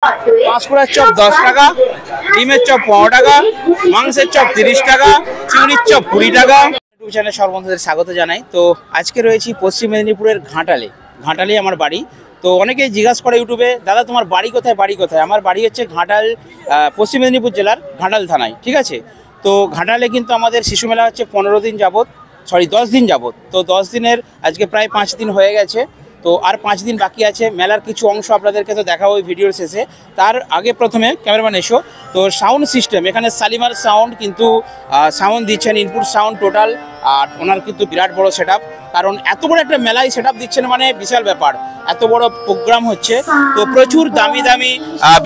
পাঁশকুড়ার chop 10 টাকা, ডিমের chop 15 টাকা, মাংসের চপ 30 টাকা, চিংড়ির চপ 20 টাকা। ইউটিউব চ্যানেলে সর্বন্ধুদের স্বাগত জানাই। তো আজকে রয়েছি পশ্চিম মেদিনীপুরের ঘাটালে আমার বাড়ি। তো অনেকেই জিজ্ঞাসা করে ইউটিউবে, দাদা তোমার বাড়ি কোথায়? আমার বাড়ি হচ্ছে ঘাটাল, পশ্চিম মেদিনীপুর জেলার ঘাটাল থানায়, ঠিক আছে। তো ঘাটালে কিন্তু আমাদের শিশু মেলা হচ্ছে 10 দিন যাবত। তো 10 দিনের আজকে প্রায় 5 দিন হয়ে গেছে। তো আর 5 দিন বাকি আছে। মেলার কিছু অংশ আপনাদেরকে তো দেখাবো ওই ভিডিওর শেষে। তার আগে প্রথমে ক্যামেরাম্যান এসো। তো সাউন্ড সিস্টেম এখানে শালিমার সাউন্ড কিন্তু সাউন্ড দিচ্ছেন, ইনপুট সাউন্ড টোটাল। আর ওনার কিন্তু বিরাট বড় সেট আপ, কারণ এত বড় একটা মেলায় সেট আপ দিচ্ছেন মানে বিশাল ব্যাপার। এত বড় প্রোগ্রাম হচ্ছে, তো প্রচুর দামি দামি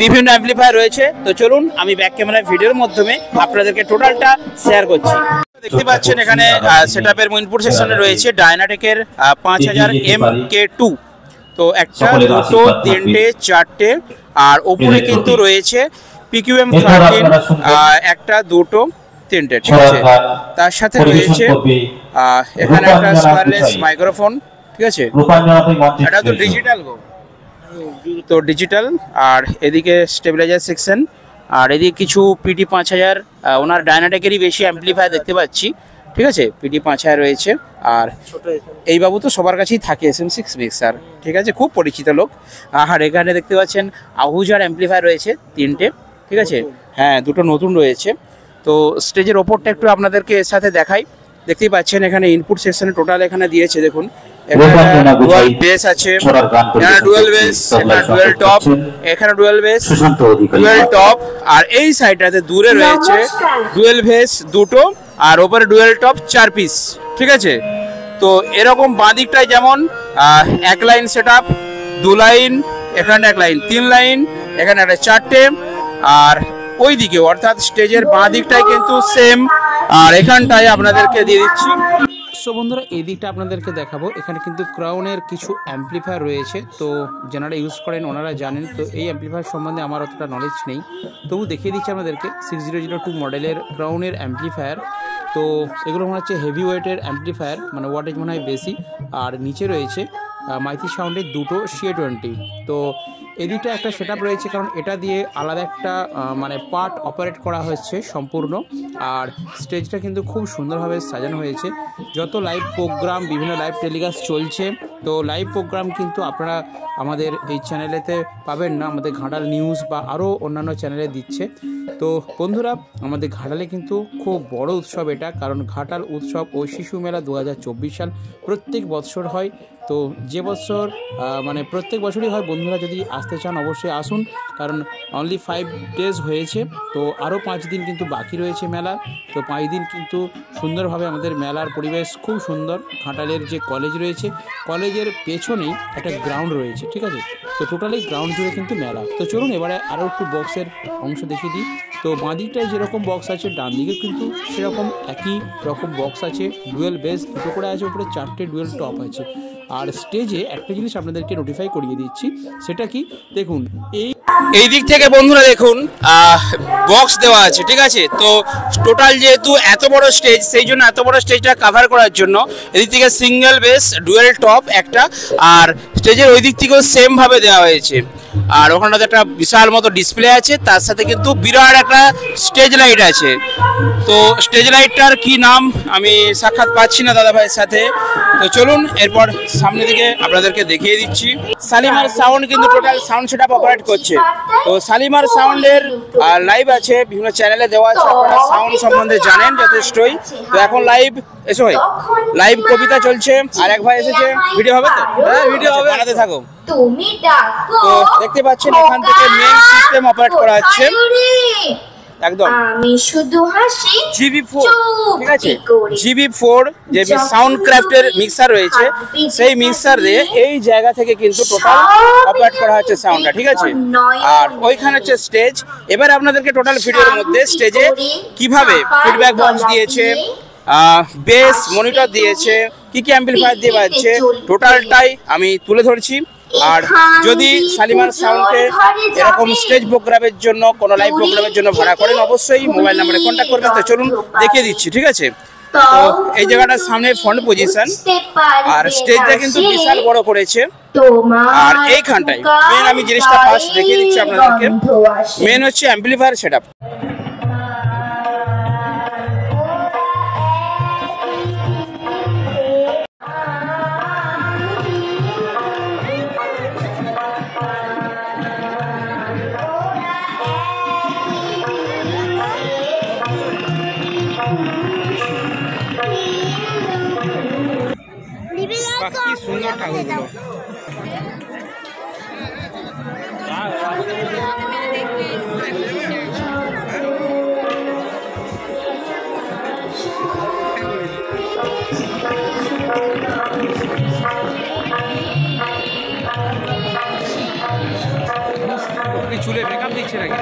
বিভিন্ন অ্যাম্পলিফায়ার রয়েছে। তো চলুন আমি ব্যাক ক্যামেরায় ভিডিওর মাধ্যমে আপনাদেরকে টোটালটা শেয়ার করছি। দেখতে পাচ্ছেন এখানে সেটআপের ইনপুট সেকশনে রয়েছে ডায়নাটেকের 5000 MK2। তো একটা, দুটো, তিনটে, চারটে, আর ওপরে কিন্তু রয়েছে PQM 13, একটা, দুটো, তিনটে, ঠিক আছে। তার সাথে রয়েছে এখানে একটা স্পারলেস মাইক্রোফোন, ঠিক আছে। এটা তো ডিজিটাল তো ডিজিটাল। আর এদিকে স্টেবিলাইজার সেকশন, আর এদিকে কিছু PT 5000 ওনার ডায়নাটেকেরই বেশি অ্যাম্পলিফায়ার দেখতে পাচ্ছি, ঠিক আছে। PT 5000 রয়েছে। আর এই বাবু তো সবার কাছেই থাকে, SM6 মিক্সার, ঠিক আছে, খুব পরিচিত লোক। আর এখানে দেখতে পাচ্ছেন আহুজার অ্যাম্পলিফায়ার রয়েছে 3টে, ঠিক আছে। হ্যাঁ, দুটো নতুন রয়েছে। তো স্টেজের ওপরটা একটু আপনাদেরকে এর সাথে দেখাই। দেখতেই পাচ্ছেন এখানে ইনপুট সেকশনে টোটাল এখানে দিয়েছে, দেখুন এখানে ডুয়াল বেস আছে, এখানে ডুয়াল বেস, এখানে ডুয়াল টপ, এখানে ডুয়াল বেস, ডুয়াল টপ। আর এই সাইডটাতে দূরে রয়েছে ডুয়াল বেস দুটো, আর ওপরে ডুয়াল টপ 4 পিস, ঠিক আছে। তো এরকম বাঁদিকটায় যেমন 1 লাইন সেট আপ, 2 লাইন, এখানে 1 লাইন, 3 লাইন, এখানে একটা 4টে। আর ওই দিকে অর্থাৎ স্টেজের বাঁ দিকটাই কিন্তু সেম। আর এখানটায় আপনাদেরকে দিয়ে দিচ্ছি। সো বন্ধুরা, এই দিকটা আপনাদেরকে দেখাবো। এখানে কিন্তু ক্রাউনের কিছু অ্যাম্পলিফায়ার রয়েছে। তো যারা ইউজ করেন ওনারা জানেন। তো এই অ্যাম্পলিফায়ার সম্বন্ধে আমার অতটা নলেজ নেই, তবু দেখিয়ে দিচ্ছি আপনাদেরকে। 6002 মডেলের ক্রাউনের অ্যাম্পলিফায়ার। তো এগুলো মনে হচ্ছে হেভি ওয়েটের অ্যাম্পলিফায়ার, মানে ওয়াটেজ মনে হয় বেশি। আর নিচে রয়েছে মাইতি সাউন্ডের দুটো CA20। তো এদিকটা একটা সেট আপ রয়েছে, কারণ এটা দিয়ে আলাদা একটা মানে পার্ট অপারেট করা হয়েছে সম্পূর্ণ। আর স্টেজটা কিন্তু খুব সুন্দরভাবে সাজানো হয়েছে। যত লাইভ প্রোগ্রাম, বিভিন্ন লাইভ টেলিকাস্ট চলছে। তো লাইভ প্রোগ্রাম কিন্তু আপনারা আমাদের এই চ্যানেলেতে পাবেন না, আমাদের ঘাটাল নিউজ বা আরও অন্যান্য চ্যানেলে দিচ্ছে। তো বন্ধুরা, আমাদের ঘাটালে কিন্তু খুব বড় উৎসব এটা, কারণ ঘাটাল উৎসব ও শিশু মেলা 2024 সাল প্রত্যেক বৎসর হয়। তো যে বছর মানে প্রত্যেক বছরই হয়। বন্ধুরা যদি আসতে চান অবশ্যই আসুন, কারণ অনলি 5 ডেজ হয়েছে। তো আরও 5 দিন কিন্তু বাকি রয়েছে মেলা। তো 5 দিন কিন্তু সুন্দরভাবে আমাদের মেলার পরিবেশ খুব সুন্দর। ঘাটালের যে কলেজ রয়েছে, কলেজের পেছনেই একটা গ্রাউন্ড রয়েছে, ঠিক আছে। তো টোটালি গ্রাউন্ড জুড়ে কিন্তু মেলা। তো চলুন এবারে আরও একটু বক্সের অংশ দেখিয়ে দিই। তো বাঁ দিকটায় যেরকম বক্স আছে, ডান দিকে কিন্তু সেরকম একই রকম বক্স আছে। ডুয়েল বেস দুটো করে আছে, উপরে 4টে ডুয়েল টপ আছে। আর স্টেজে একটা জিনিস আপনাদেরকে নোটিফাই করিয়ে দিচ্ছি, সেটা কি দেখুন। এই দিক থেকে বন্ধুরা দেখুন বক্স দেওয়া আছে, ঠিক আছে। তো টোটাল যেহেতু এত বড় স্টেজ, সেই জন্য এত বড় স্টেজটা কাভার করার জন্য এদিক থেকে সিঙ্গেল বেস ডুয়েল টপ একটা, আর স্টেজের ওই দিক থেকেও সেম ভাবে দেওয়া হয়েছে। আর ওখানটাতে একটা বিশাল মতো ডিসপ্লে আছে, তার সাথে কিন্তু বিরাট একটা স্টেজ লাইট আছে। তো স্টেজ লাইটটার কি নাম আমি সাক্ষাৎ পাচ্ছি না দাদা ভাইয়ের সাথে। তো চলুন এরপর সামনে দিকে আপনাদেরকে দেখিয়ে দিচ্ছি। শালিমার সাউন্ড কিন্তু টোটাল সাউন্ড সেটআপ অপারেট করছে। তো শালিমার সাউন্ডের লাইভ আছে, বিভিন্ন চ্যানেলে দেওয়া আছে, আপনারা সাউন্ড সম্বন্ধে জানেন যথেষ্টই। তো এখন লাইভ কবিতা চলছে। আর এক ভাই এসেছে, ভিডিও হবে তো? হ্যাঁ, ভিডিও হবে, বানাতে থাকো। তো দেখতে পাচ্ছেন এখান থেকে মেইন সিস্টেম অপারেট করা হচ্ছে একদম। আমি শুধু হাসি GB4, ঠিক আছে। GB4 যে সাউন্ড ক্রাফটের মিক্সার রয়েছে, সেই মিক্সার দিয়ে এই জায়গা থেকে কিন্তু টোটাল অপারেট করা হচ্ছে সাউন্ডটা, ঠিক আছে। আর ওইখানে হচ্ছে স্টেজ। এবার আপনাদেরকে টোটাল ভিডিওর মধ্যে স্টেজে কিভাবে ফিডব্যাক বক্স দিয়েছে, বেস মনিটর দিয়েছে, কি কি অ্যাম্পলিফায়ার দিয়ে বাজছে, টোটালটাই আমি তুলে ধরছি। আর যদি শালিমার সাউন্ডকে এরকম স্টেজ প্রোগ্রামের জন্য, কোনো লাইভ প্রোগ্রামের জন্য ভাড়া করেন, অবশ্যই মোবাইল নাম্বারে কন্ট্যাক্ট করবেন। তো চলুন দেখিয়ে দিচ্ছি, ঠিক আছে। তো এই জায়গাটার সামনে ফ্রন্ট পজিশন, আর স্টেজটা কিন্তু বিশাল বড় করেছে। আর এইখানটায় মেন আমি জিনিসটা ফার্স্ট দেখিয়ে দিচ্ছি আপনাদেরকে, মেন হচ্ছে অ্যাম্পলিফায়ার সেটআপ। কি সুন্দর ঠাকুরগুলো। চুলে মেকআপ দিচ্ছে নাকি?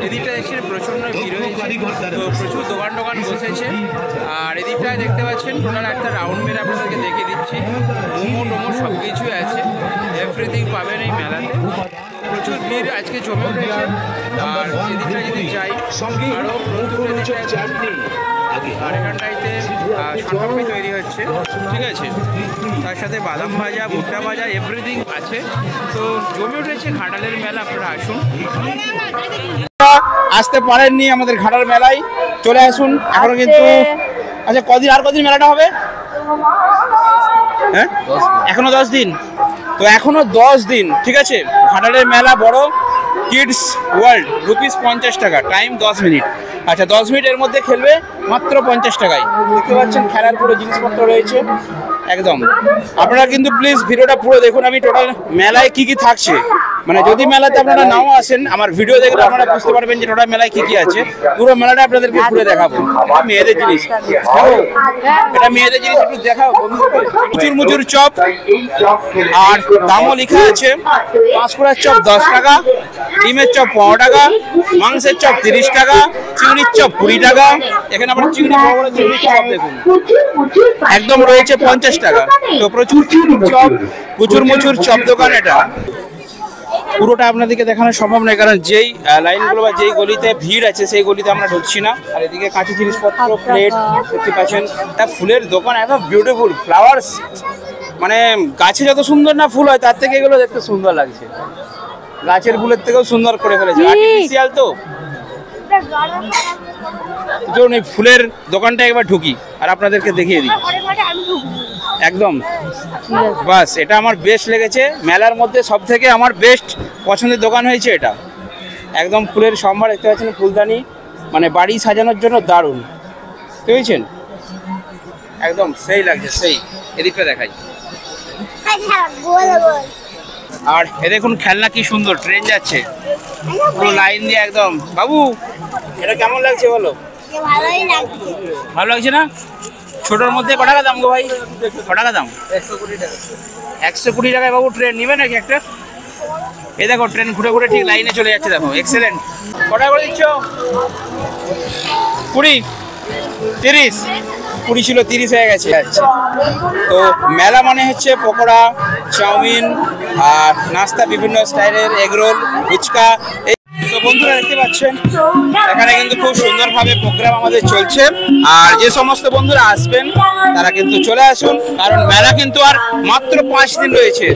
এদিকটা দেখছেন প্রচন্ড ভিড় হয়েছে, তো প্রচুর দোকান বসেছে। আর এদিকটায় দেখতে পাচ্ছেন টোটাল একটা রাউন্ড মেরে আপনাদেরকে দেখিয়ে দিচ্ছি, মোমো টোমো সব কিছুই আছে, এভরিথিং পাবেন এই মেলাতে। প্রচুর ভিড় আজকে জমে উঠেছে। আর এদিকটা যদি যাই আরও প্রচুর, আর এখানটাইতে শঙ্করপাই তৈরি হচ্ছে, ঠিক আছে, তার সাথে বাদাম ভাজা, ভুট্টা ভাজা, এভরিথিং আছে। তো জমে উঠেছে ঘাটালের মেলা, আপনারা আসুন। আসতে পারেননি আমাদের ঘাটাল মেলায়, চলে আসুন এখনো কিন্তু। আচ্ছা আর কদিন মেলাটা হবে? হ্যাঁ এখনো 10 দিন, তো এখনো 10 দিন, ঠিক আছে। ঘাটালের মেলা বড়, কিডস ওয়ার্ল্ড ₹50 টাকা, টাইম 10 মিনিট। আচ্ছা 10 মিনিটের মধ্যে খেলবে মাত্র 50 টাকায়। দেখতে পাচ্ছেন খেলার পুরো জিনিসপত্র রয়েছে একদম। আপনারা কিন্তু প্লিজ ভিডিওটা পুরো দেখুন, আমি টোটাল মেলায় কি কি থাকছে, মানে যদি মেলাতে আপনারা নাও আসেন আমার ভিডিও দেখলে আপনারা বুঝতে পারবেন যে টোটাল মেলায় কি কি আছে। পুরো মেলাটা আপনাদেরকে ঘুরে দেখাবো। মেয়েদের জিনিস, এটা মেয়েদের জিনিস, একটু দেখাও বন্ধুদেরকে। প্রচুর মুচুর চপ, আর দামও লেখা আছে। পাঁচকুড়ার চপ 10 টাকা, ডিমের চপ 15 টাকা, মাংসের চপ 30 টাকা, চিংড়ির চপ 20 টাকা। এখানে আবার চিংড়ি বড় বড় চিংড়ির চপ দেখুন একদম রয়েছে 50 টাকা। তো প্রচুর চপ, প্রচুর মুচুর চপ দোকান। এটা পুরোটা আপনাদেরকে দেখানো সম্ভব নয়, কারণ যেই লাইনগুলো বা যেই গলিতে ভিড় আছে সেই গলিতে আমরা ঢুকছি না। আর এদিকে কাঁচি জিনিসপত্র, প্লেট দেখতে পাচ্ছেন। তা ফুলের দোকান একদম বিউটিফুল, ফ্লাওয়ার্স, মানে গাছে যত সুন্দর না ফুল হয় তার থেকে এগুলো দেখতে সুন্দর লাগছে। গাছের ফুলের থেকেও সুন্দর করে ফেলেছে, আর্টিফিশিয়াল তো। এই ফুলের দোকানটা একবার ঢুকি আর আপনাদেরকে দেখিয়ে দিই একদম। বাস এটা আমার বেস্ট লেগেছে মেলার মধ্যে, সব থেকে আমার বেস্ট পছন্দের দোকান হয়েছে এটা। একদম ফুলের সম্ভার দেখতে পাচ্ছেন, ফুলদানি, মানে বাড়ি সাজানোর জন্য দারুণ, বুঝেছেন, একদম সেই লাগছে সেই। এদিকটা দেখাই। আর এ দেখুন খেলনা কি সুন্দর, ট্রেন যাচ্ছে পুরো লাইন দিয়ে একদম। বাবু এটা কেমন লাগছে বলো? ভালো লাগছে না? ছোটোর মধ্যে ক টাকা দাম গো ভাই? ক টাকা দাম? 120 টাকা। 120 টাকায় বাবু ট্রেন নেবে নাকি একটা? এই দেখো ট্রেন ঘুরে ঘুরে ঠিক লাইনে চলে যাচ্ছে, দেখো এক্সেলেন্ট। ক টাকা করে দিচ্ছ? 20, 30, 20 ছিল 30 হয়ে গেছে। আচ্ছা, তো মেলা মানে হচ্ছে পকোড়া, চাউমিন, আর নাস্তা বিভিন্ন স্টাইলের, এগরোল, ফুচকা। তো বন্ধুরা দেখতে পাচ্ছেন এখানে কিন্তু খুব সুন্দরভাবে প্রোগ্রাম আমাদের চলছে। আর যে সমস্ত বন্ধুরা আসবেন তারা কিন্তু চলে আসুন, কারণ মেলা কিন্তু আর মাত্র 5 দিন রয়েছে।